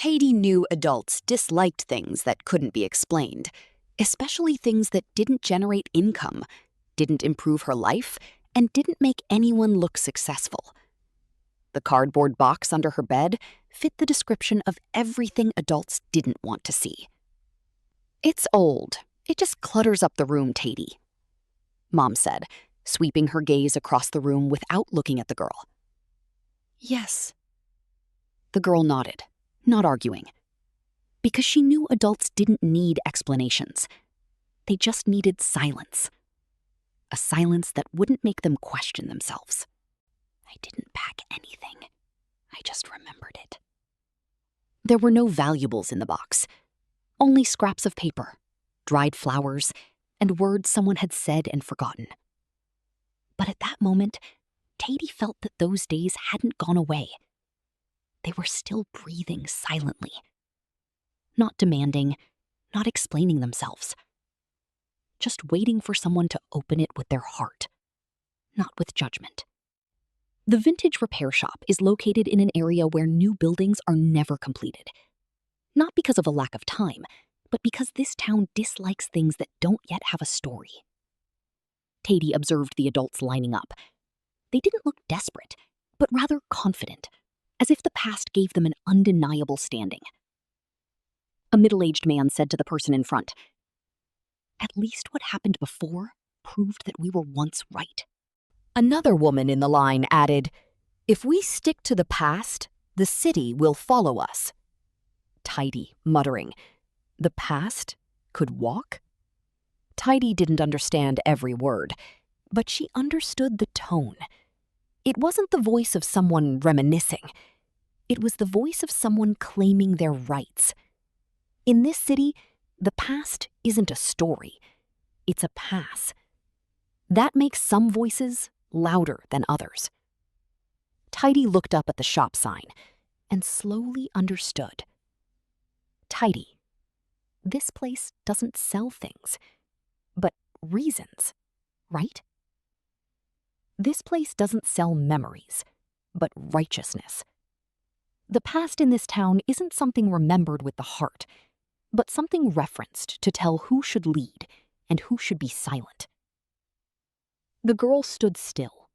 Taidy knew adults disliked things that couldn't be explained, especially things that didn't generate income, didn't improve her life, and didn't make anyone look successful. The cardboard box under her bed fit the description of everything adults didn't want to see. "It's old. It just clutters up the room, Taidy," Mom said, sweeping her gaze across the room without looking at the girl. "Yes." The girl nodded, not arguing, because she knew adults didn't need explanations. They just needed silence. A silence that wouldn't make them question themselves. "I didn't pack anything. I just remembered it." There were no valuables in the box, only scraps of paper, dried flowers, and words someone had said and forgotten. But at that moment, Taidy felt that those days hadn't gone away. They were still breathing silently. Not demanding, not explaining themselves. Just waiting for someone to open it with their heart, not with judgment. The vintage repair shop is located in an area where new buildings are never completed. Not because of a lack of time, but because this town dislikes things that don't yet have a story. Taidy observed the adults lining up. They didn't look desperate, but rather confident, as if the past gave them an undeniable standing. A middle-aged man said to the person in front, "At least what happened before proved that we were once right." Another woman in the line added, "If we stick to the past, the city will follow us." Taidy, muttering, "The past could walk?" Taidy didn't understand every word, but she understood the tone. It wasn't the voice of someone reminiscing. It was the voice of someone claiming their rights. In this city, the past isn't a story. It's a pass. That makes some voices louder than others. Taidy looked up at the shop sign and slowly understood. Taidy, this place doesn't sell things, but reasons, right? This place doesn't sell memories, but righteousness. The past in this town isn't something remembered with the heart, but something referenced to tell who should lead and who should be silent. The girl stood still,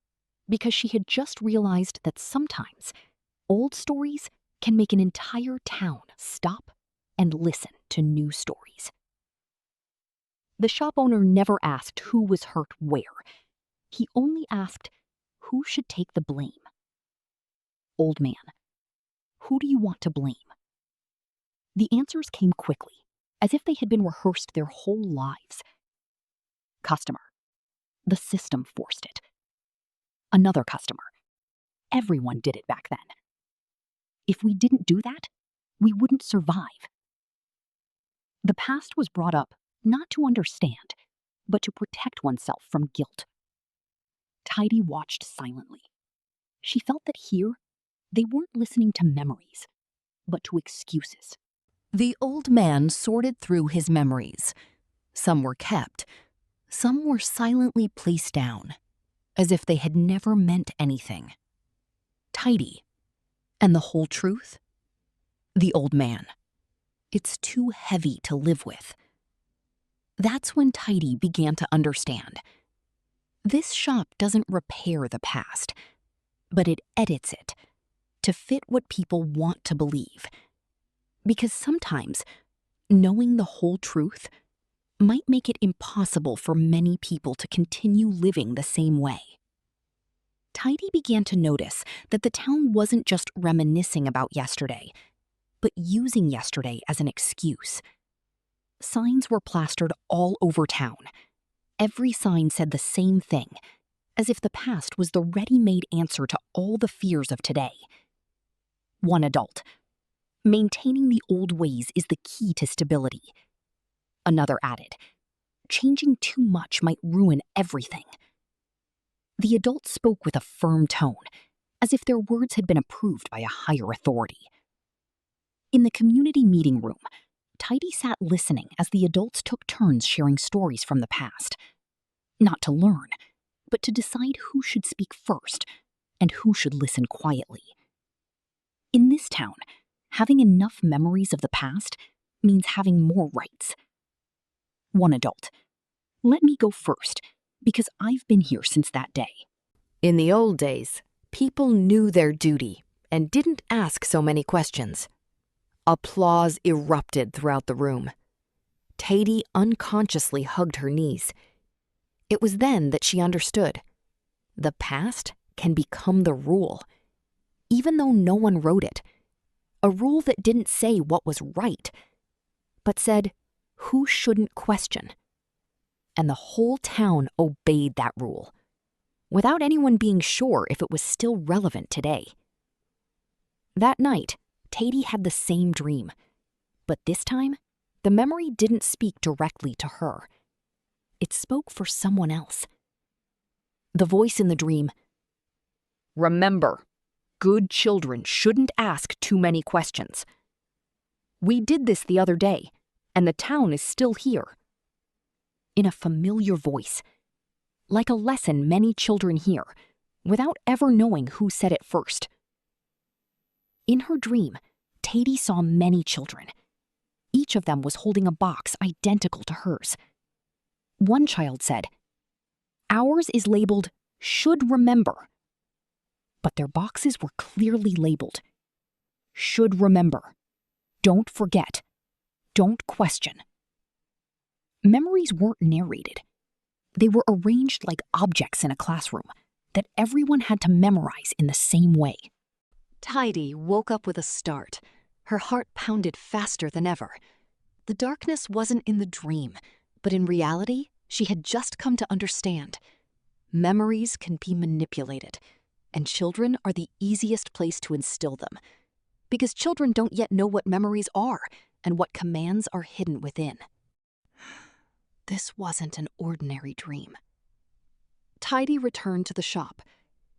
because she had just realized that sometimes old stories can make an entire town stop and listen to new stories. The shop owner never asked who was hurt where. He only asked who should take the blame. "Old man, who do you want to blame?" The answers came quickly, as if they had been rehearsed their whole lives. "Customer, the system forced it." Another customer, "Everyone did it back then. If we didn't do that, we wouldn't survive." The past was brought up not to understand, but to protect oneself from guilt. Taidy watched silently. She felt that here, they weren't listening to memories, but to excuses. The old man sorted through his memories. Some were kept, some were silently placed down, as if they had never meant anything. Taidy, and the whole truth? The old man. It's too heavy to live with. That's when Taidy began to understand. This shop doesn't repair the past, but it edits it to fit what people want to believe. Because sometimes knowing the whole truth might make it impossible for many people to continue living the same way. Taidy began to notice that the town wasn't just reminiscing about yesterday, but using yesterday as an excuse. Signs were plastered all over town. Every sign said the same thing, as if the past was the ready-made answer to all the fears of today. One adult. Maintaining the old ways is the key to stability. Another added, changing too much might ruin everything. The adult spoke with a firm tone, as if their words had been approved by a higher authority. In the community meeting room, Taidy sat listening as the adults took turns sharing stories from the past. Not to learn, but to decide who should speak first and who should listen quietly. In this town, having enough memories of the past means having more rights. One adult. Let me go first, because I've been here since that day. In the old days, people knew their duty and didn't ask so many questions. Applause erupted throughout the room. Taidy unconsciously hugged her knees. It was then that she understood. The past can become the rule, even though no one wrote it. A rule that didn't say what was right, but said who shouldn't question. And the whole town obeyed that rule, without anyone being sure if it was still relevant today. That night, Taidy had the same dream, but this time, the memory didn't speak directly to her. It spoke for someone else. The voice in the dream, "Remember, good children shouldn't ask too many questions. We did this the other day, and the town is still here." In a familiar voice, like a lesson many children hear, without ever knowing who said it first. In her dream, Taidy saw many children. Each of them was holding a box identical to hers. One child said, "Ours is labeled, 'Should remember.'" But their boxes were clearly labeled, "Should remember. Don't forget. Don't question." Memories weren't narrated. They were arranged like objects in a classroom that everyone had to memorize in the same way. Taidy woke up with a start. Her heart pounded faster than ever. The darkness wasn't in the dream, but in reality, she had just come to understand. Memories can be manipulated, and children are the easiest place to instill them, because children don't yet know what memories are and what commands are hidden within. This wasn't an ordinary dream. Taidy returned to the shop.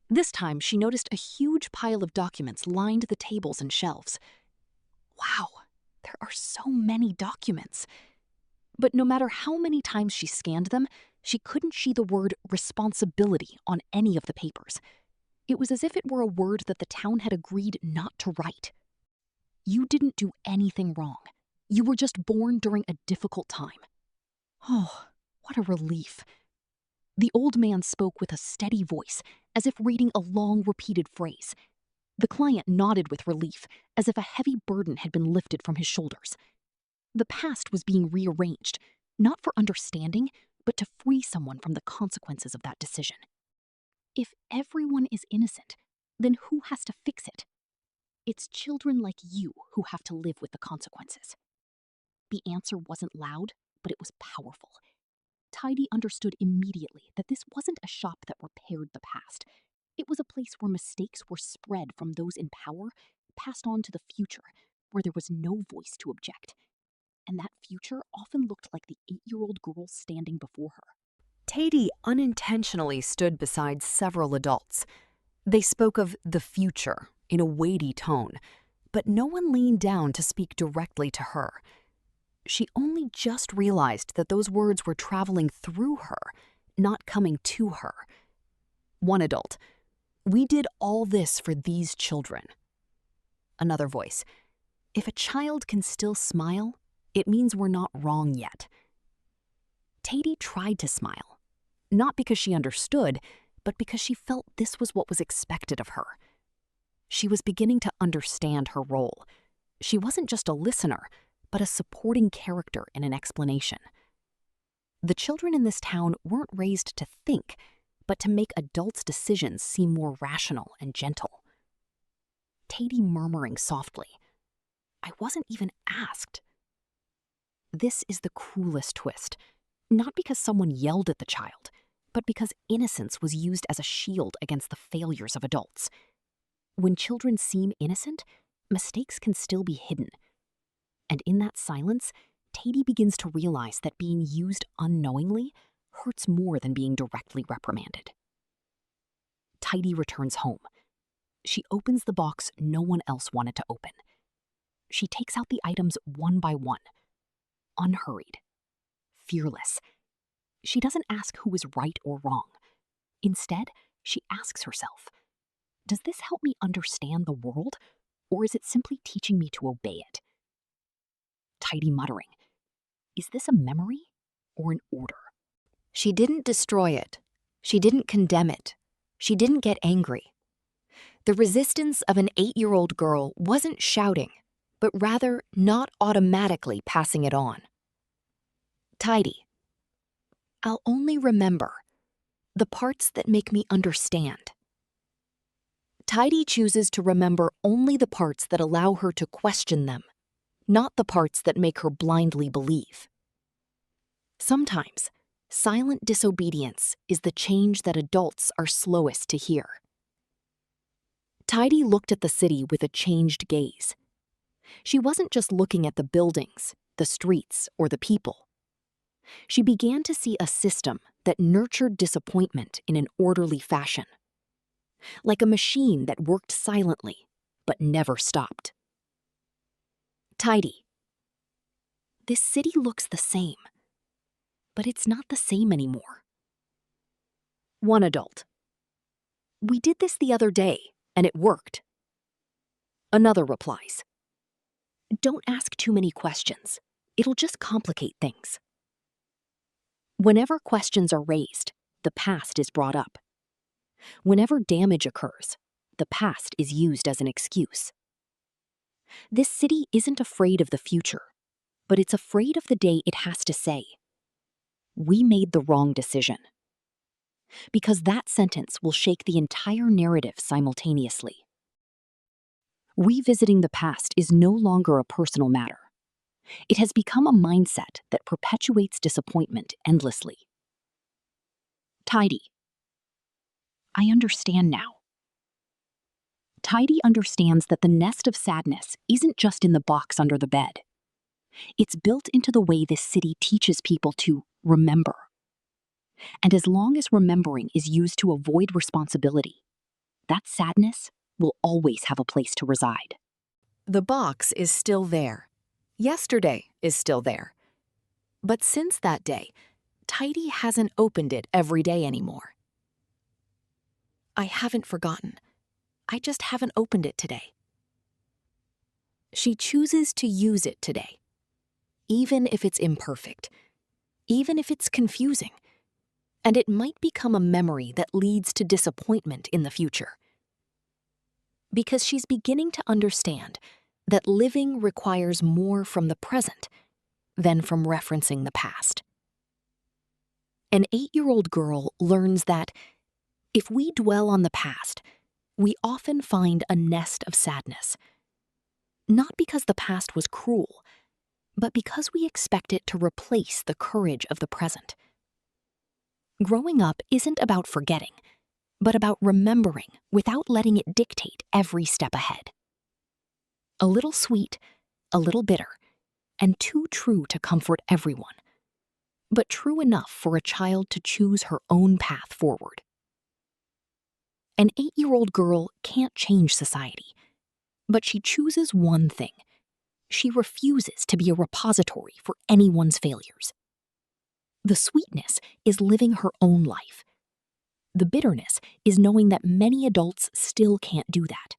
This time, she noticed a huge pile of documents lined the tables and shelves. Wow, there are so many documents. But no matter how many times she scanned them, she couldn't see the word responsibility on any of the papers. It was as if it were a word that the town had agreed not to write. You didn't do anything wrong. You were just born during a difficult time. Oh, what a relief. The old man spoke with a steady voice, as if reading a long repeated phrase. The client nodded with relief, as if a heavy burden had been lifted from his shoulders. The past was being rearranged, not for understanding, but to free someone from the consequences of that decision. If everyone is innocent, then who has to fix it? It's children like you who have to live with the consequences. The answer wasn't loud, but it was powerful. Taidy understood immediately that this wasn't a shop that repaired the past. It was a place where mistakes were spread from those in power, passed on to the future, where there was no voice to object. And that future often looked like the 8-year-old girl standing before her. Taidy unintentionally stood beside several adults. They spoke of the future in a weighty tone, but no one leaned down to speak directly to her. She only just realized that those words were traveling through her, not coming to her. One adult, "We did all this for these children." Another voice, "If a child can still smile, it means we're not wrong yet." Taidy tried to smile, not because she understood, but because she felt this was what was expected of her. She was beginning to understand her role. She wasn't just a listener, but a supporting character in an explanation. The children in this town weren't raised to think, but to make adults' decisions seem more rational and gentle. Taidy murmuring softly, "I wasn't even asked." This is the cruelest twist, not because someone yelled at the child, but because innocence was used as a shield against the failures of adults. When children seem innocent, mistakes can still be hidden. And in that silence, Taidy begins to realize that being used unknowingly hurts more than being directly reprimanded. Taidy returns home. She opens the box no one else wanted to open. She takes out the items one by one, unhurried, fearless. She doesn't ask who is right or wrong. Instead, she asks herself, does this help me understand the world, Or is it simply teaching me to obey it? Taidy muttering, is this a memory or an order? She didn't destroy it. She didn't condemn it. She didn't get angry. The resistance of an 8-year-old girl wasn't shouting, but rather not automatically passing it on. Taidy, I'll only remember the parts that make me understand. Taidy chooses to remember only the parts that allow her to question them, not the parts that make her blindly believe. Sometimes, silent disobedience is the change that adults are slowest to hear. Taidy looked at the city with a changed gaze. She wasn't just looking at the buildings, the streets, or the people. She began to see a system that nurtured disappointment in an orderly fashion. Like a machine that worked silently, but never stopped. Taidy, this city looks the same, but it's not the same anymore. One adult, we did this the other day, and it worked. Another replies, don't ask too many questions. It'll just complicate things. Whenever questions are raised, the past is brought up. Whenever damage occurs, the past is used as an excuse. This city isn't afraid of the future, but it's afraid of the day it has to say, we made the wrong decision. Because that sentence will shake the entire narrative simultaneously. Revisiting the past is no longer a personal matter. It has become a mindset that perpetuates disappointment endlessly. Taidy, I understand now. Taidy understands that the nest of sadness isn't just in the box under the bed. It's built into the way this city teaches people to remember. And as long as remembering is used to avoid responsibility, that sadness will always have a place to reside. The box is still there. Yesterday is still there. But since that day, Taidy hasn't opened it every day anymore. I haven't forgotten. I just haven't opened it today. She chooses to use it today, even if it's imperfect, even if it's confusing, and it might become a memory that leads to disappointment in the future. Because she's beginning to understand that living requires more from the present than from referencing the past. An 8-year-old girl learns that if we dwell on the past, we often find a nest of sadness. Not because the past was cruel, but because we expect it to replace the courage of the present. Growing up isn't about forgetting, but about remembering without letting it dictate every step ahead. A little sweet, a little bitter, and too true to comfort everyone, but true enough for a child to choose her own path forward. An 8-year-old girl can't change society, but she chooses one thing. She refuses to be a repository for anyone's failures. The sweetness is living her own life. The bitterness is knowing that many adults still can't do that.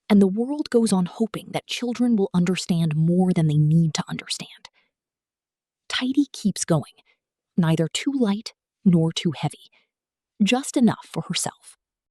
And the world goes on hoping that children will understand more than they need to understand. Taidy keeps going, neither too light nor too heavy, just enough for herself.